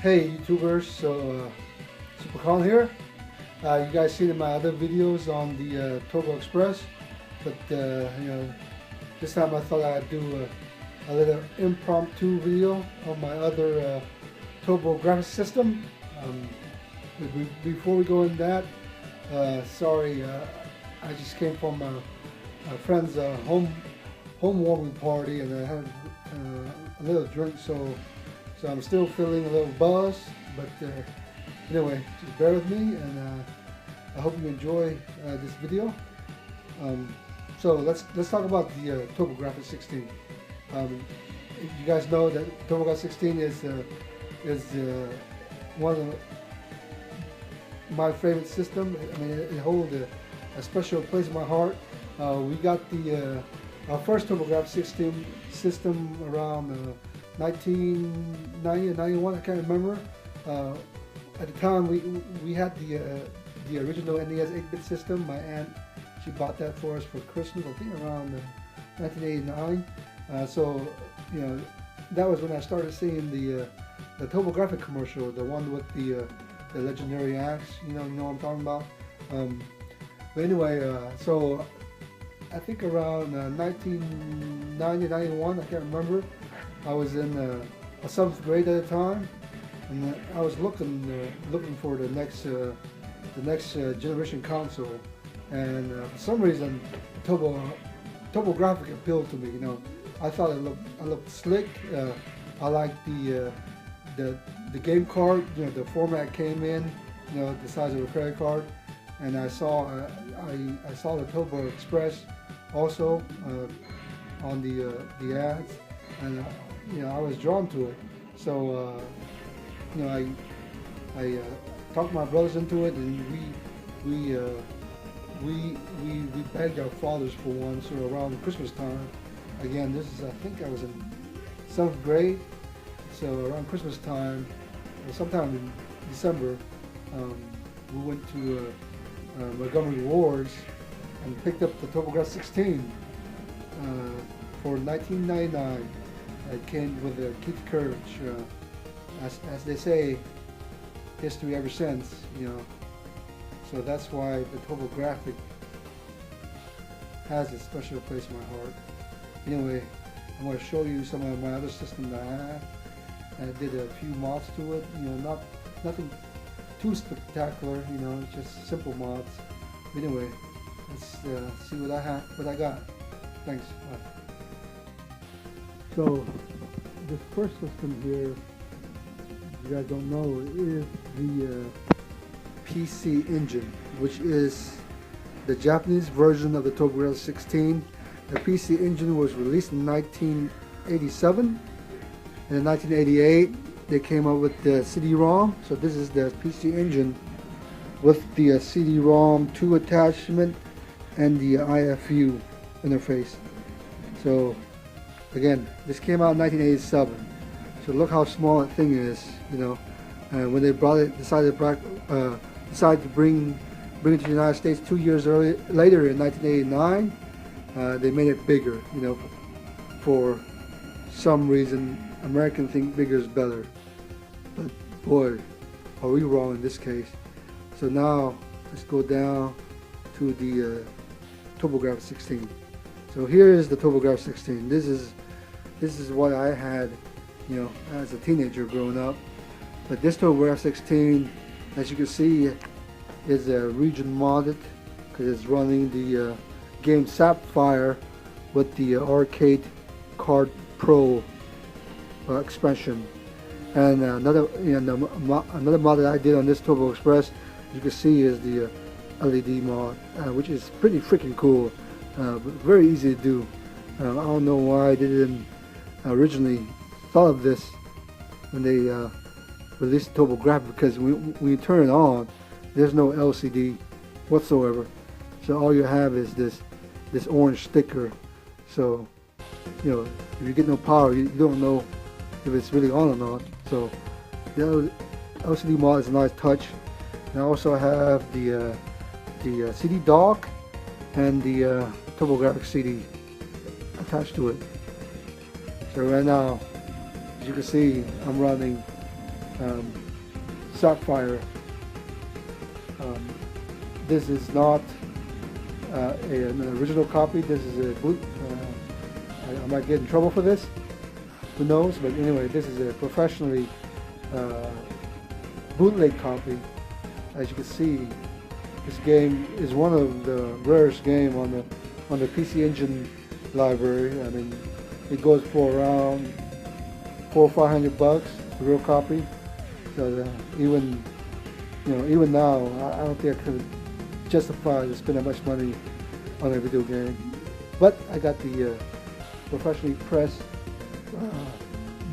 Hey YouTubers, so Supercon here. You guys seen my other videos on the Turbo Express, but this time I thought I'd do a little impromptu video on my other Turbografx system. Before we go in that, sorry, I just came from a friend's home-warming party, and I had a little drink, so I'm still feeling a little buzzed, but anyway, just bear with me, and I hope you enjoy this video. So let's talk about the Turbografx 16. You guys know that Turbografx 16 is one of my favorite systems. I mean, it holds a special place in my heart. We got our first Turbografx 16 system around 1990 or 91, I can't remember. At the time, we had the original NES 8-bit system. My aunt, she bought that for us for Christmas, I think around 1989. So that was when I started seeing the Turbografx commercial, the one with the legendary axe. You know what I'm talking about. But anyway, so I think around 1990, 91, I can't remember. I was in a 7th grade at the time, and I was looking for the next generation console, and for some reason, Turbografx appealed to me. I thought it looked slick. I liked the game card, the format it came in, the size of a credit card, and I saw the Turbo Express also on the ads, and I was drawn to it. So I talked my brothers into it, and we begged our fathers for one. So around Christmas time, again, this is, I think I was in 7th grade. So around Christmas time, or sometime in December, we went to Montgomery Ward's and picked up the Turbografx 16 for $19.99. It came with a Keith Courage, as they say, history ever since. So that's why the Turbografx has a special place in my heart. Anyway, I'm going to show you some of my other systems that I have. I did a few mods to it. Nothing too spectacular. Just simple mods. Anyway, let's see what I got. Thanks. Bye. So this first system here, if you guys don't know, is the PCEngine, which is the Japanese version of the Turbografx 16. The PCEngine was released in 1987, and in 1988 they came up with the CD-ROM. So this is the PCEngine with the CD-ROM 2 attachment and the IFU interface. So again, this came out in 1987. So look how small that thing is, And when they brought it, decided to bring it to the United States 2 years later in 1989, they made it bigger. For some reason, Americans think bigger is better. But boy, are we wrong in this case. So now let's go down to the Turbografx 16. So here is the Turbografx 16. This is what I had, as a teenager growing up. But this Turbografx 16, as you can see, is region modded because it's running the game Sapphire with the Arcade Card Pro expansion. And another mod that I did on this Turbo Express, you can see, is the LED mod, which is pretty freaking cool, but very easy to do. I don't know why they didn't originally thought of this when they released the Turbografx, because when you turn it on, there's no LCD whatsoever. So all you have is this orange sticker. So if you get no power, you don't know if it's really on or not. So the LCD mod is a nice touch. And I also have the CD dock and the Turbografx CD attached to it. So right now, as you can see, I'm running Sapphire. This is not an original copy. This is a boot. I might get in trouble for this. Who knows? But anyway, this is a professionally bootleg copy. As you can see, this game is one of the rarest game on the PC-Engine library. I mean, it goes for around $400 or $500, the real copy. So even now, I don't think I could justify to spend that much money on a video game. But I got the professionally pressed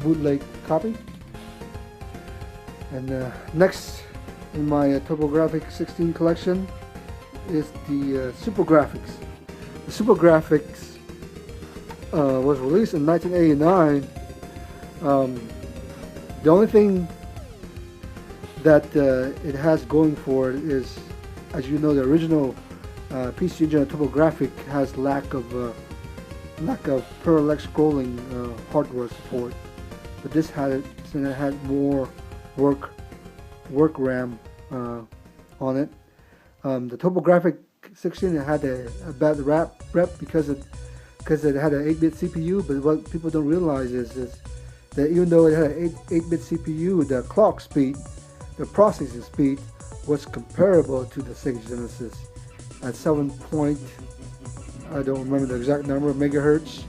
bootleg copy. And next in my Turbografx 16 collection is the Turbografx. The Turbografx was released in 1989. The only thing that it has going for it is, as you know, the original PC-Engine Turbografx has lack of parallax scrolling hardware support, but this had it, and it had more work RAM on it. The Turbografx 16 had a bad rep because it had an 8-bit CPU, but what people don't realize is that even though it had an 8-bit CPU, the clock speed, the processing speed, was comparable to the Sega Genesis at 7 point, I don't remember the exact number of megahertz,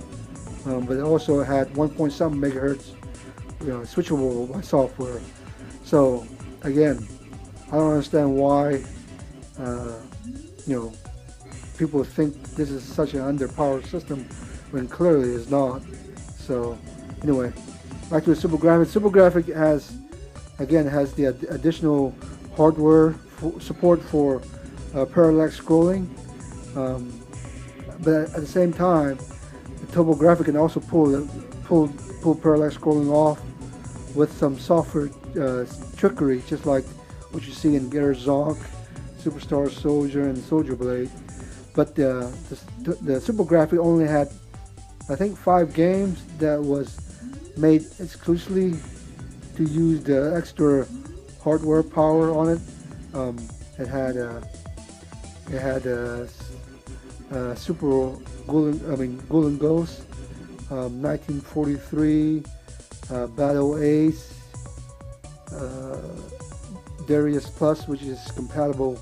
but it also had 1.7 megahertz, switchable by software. So again, I don't understand why people think this is such an underpowered system when clearly it's not. So anyway, back to the Turbografx. Turbografx has the additional hardware support for parallax scrolling, but at the same time, the Turbografx can also pull parallax scrolling off with some software trickery, just like what you see in Gear Zonk, Superstar Soldier, and Soldier Blade. But the Turbografx only had, I think, 5 games that was made exclusively to use the extra hardware power on it. It had Super Golden Ghost, 1943, Battle Ace, Darius Plus, which is compatible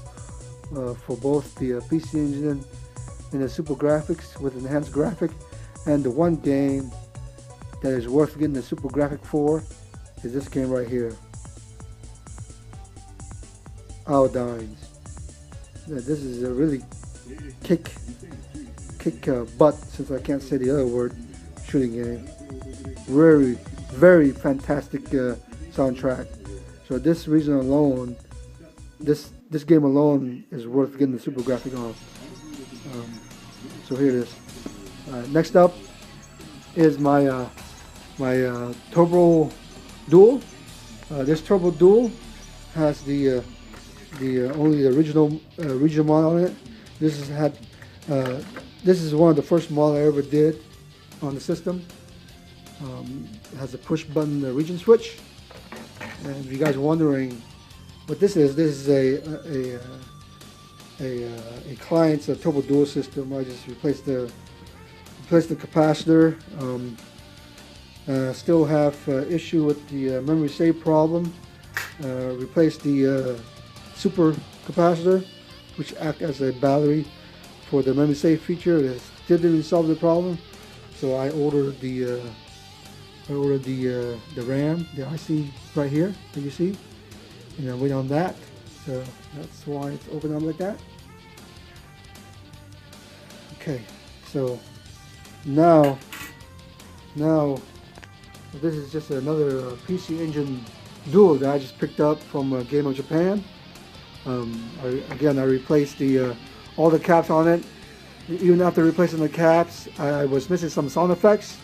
for both the PC-Engine and the Turbografx with enhanced graphic. And the one game that is worth getting the Turbografx for is this game right here, Aldines. This is a really kick butt, since I can't say the other word, shooting game. Very, very fantastic soundtrack. So this reason alone, this game alone is worth getting the Turbografx on. So here it is. Next up is my Turbo Dual. This Turbo Dual has the only the original model on it. This is one of the first models I ever did on the system. It has a push button region switch. And if you guys are wondering what this is a client's Turbo Dual system. I just replaced the capacitor. Still have issue with the memory save problem. Replaced the super capacitor, which act as a battery for the memory save feature. It still didn't solve the problem, so I ordered the RAM, the IC right here that you see, and I wait on that. So that's why it's open up like that. Okay, so now this is just another PC-Engine Dual that I just picked up from Game of Japan. I replaced all the caps on it. Even after replacing the caps, I was missing some sound effects.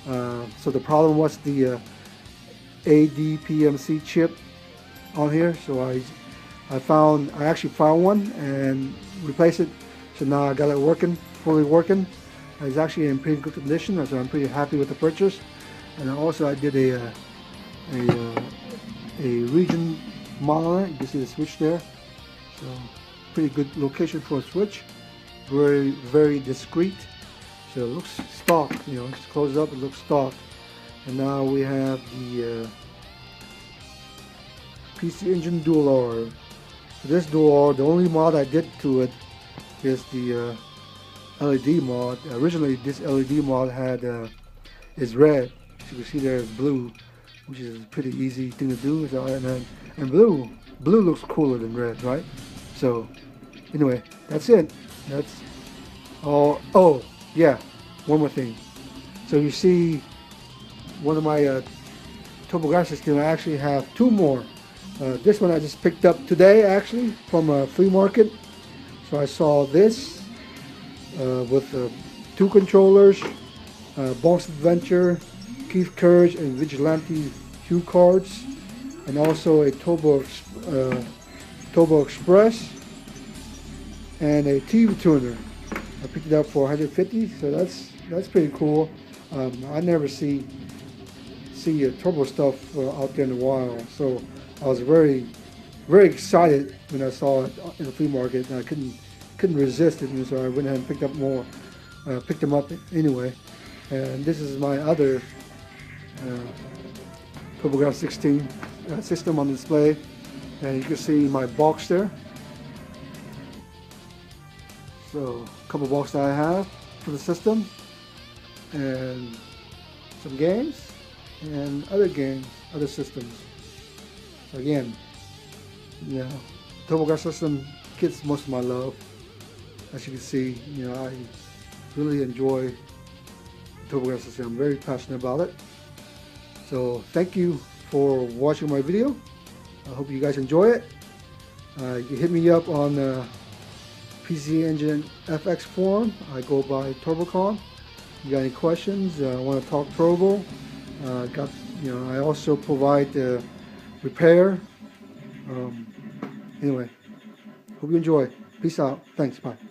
So the problem was the ADPMC chip on here. So I actually found one and replaced it. So now I got it working, fully working. It's actually in pretty good condition, so I'm pretty happy with the purchase. And also I did a a region model on it. You can see the switch there. So pretty good location for a switch. Very discreet. So it looks stock, you know, just close it up, it looks stock. And now we have the PCEngine Dual R. This Dual R, the only mod I did to it is the LED mod. Originally this LED mod had is red. As you can see there is blue, which is a pretty easy thing to do. So, and blue looks cooler than red, right? So anyway, that's it. That's all. Oh yeah, one more thing. So you see one of my Turbografx system, I actually have two more. This one I just picked up today actually from a flea market. So I saw this with two controllers, Boss Adventure, Keith Courage and Vigilante cue cards, and also a Turbo Express and a TV tuner. I picked it up for 150, so that's pretty cool. I never see turbo stuff out there in the wild, so I was very excited when I saw it in the flea market, and I couldn't resist it, and so I went ahead and picked up more. Picked them up anyway, and this is my other Turbografx 16 system on display, and you can see my box there. So a couple boxes that I have for the system, and some games and other systems. So again, you know, Turbografx system gets most of my love. As you can see, you know, I really enjoy Turbografx system. I'm very passionate about it. So thank you for watching my video. I hope you guys enjoy it. You can hit me up on PCEngine FX forum. I go by Turbocon. You got any questions? Want to talk Turbo? I also provide repair. Anyway, hope you enjoy. Peace out. Thanks. Bye.